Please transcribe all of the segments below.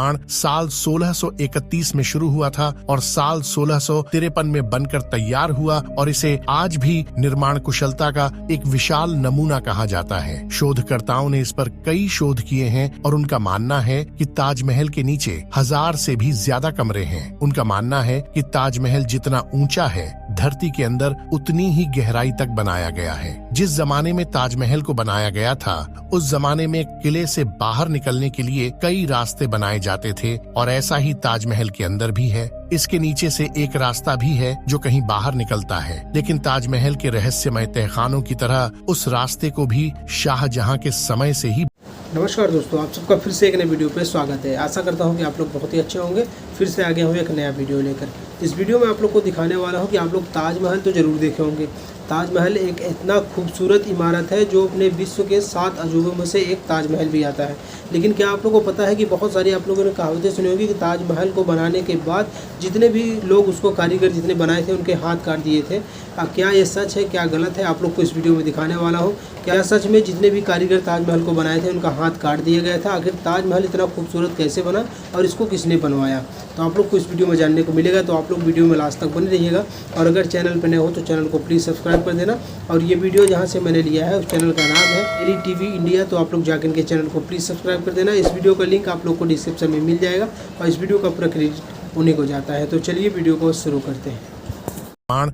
साल 1631 में शुरू हुआ था और साल 1653 में बनकर तैयार हुआ और इसे आज भी निर्माण कुशलता का एक विशाल नमूना कहा जाता है। शोधकर्ताओं ने इस पर कई शोध किए हैं और उनका मानना है कि ताजमहल के नीचे 1000 से भी ज्यादा कमरे हैं। उनका मानना है कि ताजमहल जितना ऊंचा है धरती के अंदर उतनी ही गहराई तक बनाया गया है। जिस जमाने में ताजमहल को बनाया गया था उस जमाने में किले से बाहर निकलने के लिए कई रास्ते बनाए जाते थे और ऐसा ही ताजमहल के अंदर भी है। इसके नीचे से एक रास्ता भी है जो कहीं बाहर निकलता है, लेकिन ताजमहल के रहस्यमय तहखानों की तरह उस रास्ते को भी शाहजहां के समय से ही। नमस्कार दोस्तों, आप सबका फिर से एक नए वीडियो पे स्वागत है। आशा करता हूँ कि आप लोग बहुत ही अच्छे होंगे। फिर से आगे हूँ एक नया वीडियो लेकर। इस वीडियो में आप लोग को दिखाने वाला हूँ कि आप लोग ताजमहल तो ज़रूर देखे होंगे। ताजमहल एक इतना खूबसूरत इमारत है जो अपने विश्व के 7 अजूबों में से एक ताजमहल भी आता है। लेकिन क्या आप लोगों को पता है कि बहुत सारी आप लोगों ने कहावतें सुनी होगी कि ताजमहल को बनाने के बाद जितने भी लोग उसको कारीगर जितने बनाए थे उनके हाथ काट दिए थे। क्या ये सच है, क्या गलत है, आप लोग को इस वीडियो में दिखाने वाला हूँ। क्या सच में जितने भी कारीगर ताजमहल को बनाए थे उनका हाथ काट दिया गया था? आखिर ताजमहल इतना खूबसूरत कैसे बना और इसको किसने बनवाया, तो आप लोग को इस वीडियो में जानने को मिलेगा। तो आप लोग वीडियो में लास्ट तक बने रहिएगा और अगर चैनल पर नए हो तो चैनल को प्लीज़ सब्सक्राइब कर देना। और ये वीडियो जहाँ से मैंने लिया है उस चैनल का नाम है डेली टीवी इंडिया, तो आप लोग जाकर इनके चैनल को प्लीज़ सब्सक्राइब कर देना। इस वीडियो का लिंक आप लोग को डिस्क्रिप्शन में मिल जाएगा और इस वीडियो का पूरा क्रेडिट उन्हीं को जाता है। तो चलिए वीडियो को शुरू करते हैं।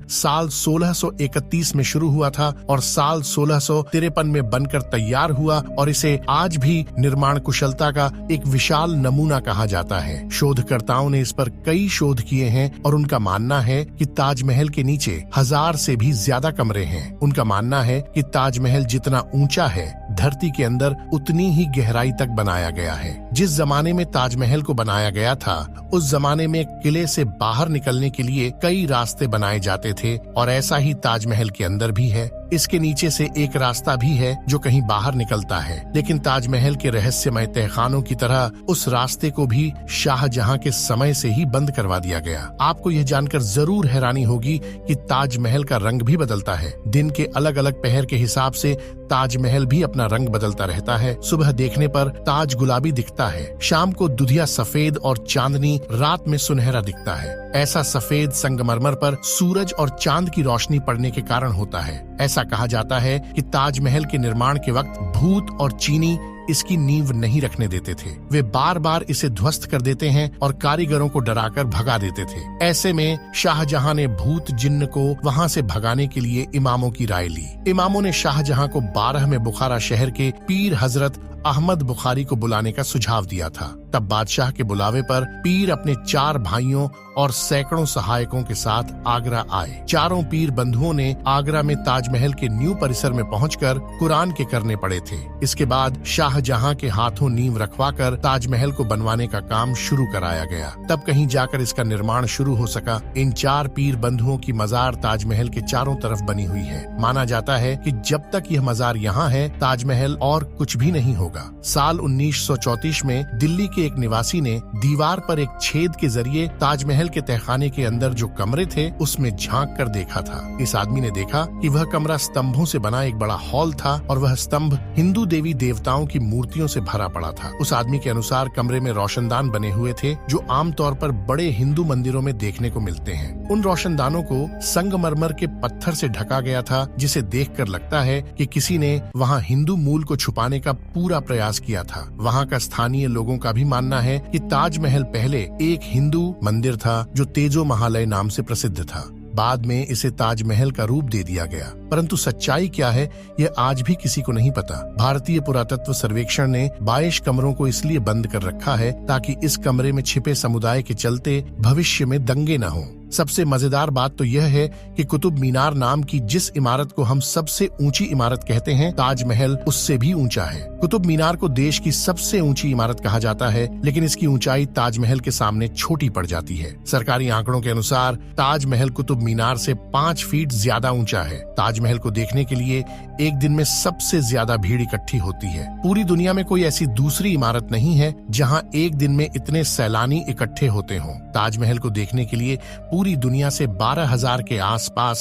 साल 1631 में शुरू हुआ था और साल 1653 में बनकर तैयार हुआ और इसे आज भी निर्माण कुशलता का एक विशाल नमूना कहा जाता है। शोधकर्ताओं ने इस पर कई शोध किए हैं और उनका मानना है कि ताजमहल के नीचे 1000 से भी ज्यादा कमरे हैं। उनका मानना है कि ताजमहल जितना ऊंचा है धरती के अंदर उतनी ही गहराई तक बनाया गया है। जिस जमाने में ताजमहल को बनाया गया था उस जमाने में किले से बाहर निकलने के लिए कई रास्ते बनाए जाते थे और ऐसा ही ताजमहल के अंदर भी है। इसके नीचे से एक रास्ता भी है जो कहीं बाहर निकलता है, लेकिन ताजमहल के रहस्यमय तहखानों की तरह उस रास्ते को भी शाहजहां के समय से ही बंद करवा दिया गया। आपको यह जानकर जरूर हैरानी होगी कि ताजमहल का रंग भी बदलता है। दिन के अलग अलग पहर के हिसाब से ताजमहल भी अपना रंग बदलता रहता है। सुबह देखने पर ताज गुलाबी दिखता है, शाम को दुधिया सफेद और चांदनी रात में सुनहरा दिखता है। ऐसा सफेद संगमरमर पर सूरज और चांद की रोशनी पड़ने के कारण होता है। ऐसा कहा जाता है कि ताजमहल के निर्माण के वक्त भूत और चीनी इसकी नींव नहीं रखने देते थे। वे बार बार इसे ध्वस्त कर देते हैं और कारीगरों को डराकर भगा देते थे। ऐसे में शाहजहां ने भूत जिन्न को वहां से भगाने के लिए इमामों की राय ली। इमामों ने शाहजहां को 12 में बुखारा शहर के पीर हजरत अहमद बुखारी को बुलाने का सुझाव दिया था। तब बादशाह के बुलावे पर पीर अपने 4 भाइयों और सैकड़ों सहायकों के साथ आगरा आए। चारों पीर बंधुओं ने आगरा में ताजमहल के न्यू परिसर में पहुंचकर कुरान के करने पड़े थे। इसके बाद शाहजहां के हाथों नींव रखवाकर ताजमहल को बनवाने का काम शुरू कराया गया। तब कहीं जाकर इसका निर्माण शुरू हो सका। इन 4 पीर बंधुओं की मजार ताजमहल के चारों तरफ बनी हुई है। माना जाता है कि जब तक यह मजार यहाँ है ताजमहल और कुछ भी नहीं होगा। साल 1934 में दिल्ली के एक निवासी ने दीवार पर एक छेद के जरिए ताजमहल के तहखाने के अंदर जो कमरे थे उसमें झांक कर देखा था। इस आदमी ने देखा कि वह कमरा स्तंभों से बना एक बड़ा हॉल था और वह स्तंभ हिंदू देवी देवताओं की मूर्तियों से भरा पड़ा था। उस आदमी के अनुसार कमरे में रोशनदान बने हुए थे जो आमतौर पर बड़े हिंदू मंदिरों में देखने को मिलते हैं। उन रोशनदानों को संगमरमर के पत्थर से ढका गया था, जिसे देखकर लगता है कि किसी ने वहाँ हिंदू मूल को छुपाने का पूरा प्रयास किया था। वहाँ का स्थानीय लोगों का भी मानना है कि ताजमहल पहले एक हिंदू मंदिर था जो तेजो महालय नाम से प्रसिद्ध था। बाद में इसे ताजमहल का रूप दे दिया गया, परंतु सच्चाई क्या है यह आज भी किसी को नहीं पता। भारतीय पुरातत्व सर्वेक्षण ने 22 कमरों को इसलिए बंद कर रखा है ताकि इस कमरे में छिपे समुदाय के चलते भविष्य में दंगे न हों। सबसे मजेदार बात तो यह है कि कुतुब मीनार नाम की जिस इमारत को हम सबसे ऊंची इमारत कहते हैं, ताजमहल उससे भी ऊंचा है। कुतुब मीनार को देश की सबसे ऊंची इमारत कहा जाता है, लेकिन इसकी ऊंचाई ताजमहल के सामने छोटी पड़ जाती है। सरकारी आंकड़ों के अनुसार ताजमहल कुतुब मीनार से 5 फीट ज्यादा ऊंचा है। ताजमहल को देखने के लिए एक दिन में सबसे ज्यादा भीड़ इकट्ठी होती है। पूरी दुनिया में कोई ऐसी दूसरी इमारत नहीं है जहाँ एक दिन में इतने सैलानी इकट्ठे होते हों। ताजमहल को देखने के लिए पूरी दुनिया से 12,000 के आसपास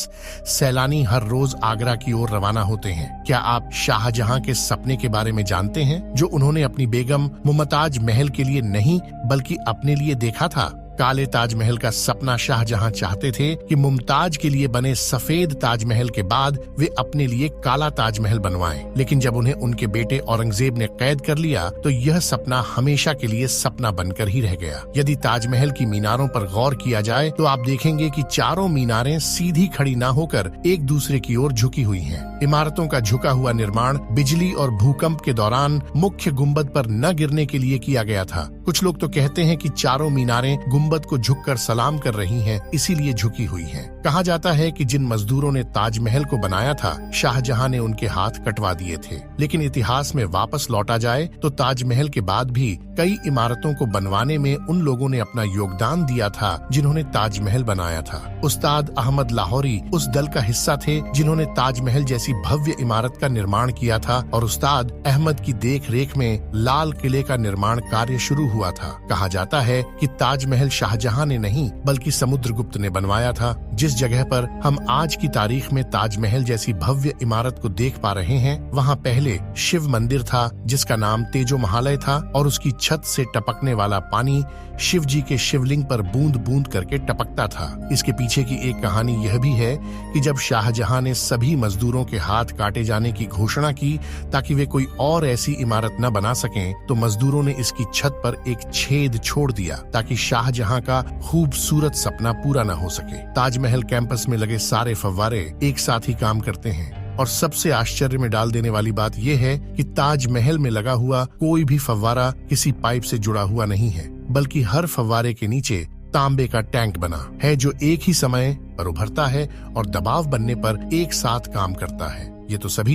सैलानी हर रोज आगरा की ओर रवाना होते हैं। क्या आप शाहजहां के सपने के बारे में जानते हैं, जो उन्होंने अपनी बेगम मुमताज महल के लिए नहीं बल्कि अपने लिए देखा था? काले ताजमहल का सपना शाहजहां चाहते थे कि मुमताज के लिए बने सफेद ताजमहल के बाद वे अपने लिए काला ताजमहल बनवाएं। लेकिन जब उन्हें उनके बेटे औरंगजेब ने कैद कर लिया तो यह सपना हमेशा के लिए सपना बनकर ही रह गया। यदि ताजमहल की मीनारों पर गौर किया जाए तो आप देखेंगे कि चारों मीनारें सीधी खड़ी न होकर एक दूसरे की ओर झुकी हुई हैं। इमारतों का झुका हुआ निर्माण बिजली और भूकंप के दौरान मुख्य गुंबद पर न गिरने के लिए किया गया था। कुछ लोग तो कहते हैं कि चारों मीनारें गुंबद को झुककर सलाम कर रही हैं, इसीलिए झुकी हुई हैं। कहा जाता है कि जिन मजदूरों ने ताजमहल को बनाया था, शाहजहां ने उनके हाथ कटवा दिए थे। लेकिन इतिहास में वापस लौटा जाए तो ताजमहल के बाद भी कई इमारतों को बनवाने में उन लोगों ने अपना योगदान दिया था जिन्होंने ताजमहल बनाया था। उस्ताद अहमद लाहौरी उस दल का हिस्सा थे जिन्होंने ताजमहल जैसी भव्य इमारत का निर्माण किया था और उस्ताद अहमद की देख रेख में लाल किले का निर्माण कार्य शुरू हुआ था। कहा जाता है कि ताजमहल शाहजहां ने नहीं बल्कि समुद्रगुप्त ने बनवाया था। जिस जगह पर हम आज की तारीख में ताजमहल जैसी भव्य इमारत को देख पा रहे हैं, वहाँ पहले शिव मंदिर था जिसका नाम तेजो महालय था और उसकी छत से टपकने वाला पानी शिव जी के शिवलिंग पर बूंद बूंद करके टपकता था। इसके पीछे की एक कहानी यह भी है कि जब शाहजहां ने सभी मजदूरों के हाथ काटे जाने की घोषणा की ताकि वे कोई और ऐसी इमारत न बना सकें, तो मजदूरों ने इसकी छत पर एक छेद छोड़ दिया ताकि शाहजहां का खूबसूरत सपना पूरा न हो सके। ताजमहल कैंपस में लगे सारे फव्वारे एक साथ ही काम करते हैं और सबसे आश्चर्य में डाल देने वाली बात यह है कि ताजमहल में लगा हुआ कोई भी फव्वारा किसी पाइप से जुड़ा हुआ नहीं है, बल्कि हर फव्वारे के नीचे तांबे का टैंक बना है जो एक ही समय पर उभरता है और दबाव बनने पर एक साथ काम करता है। ये तो सभी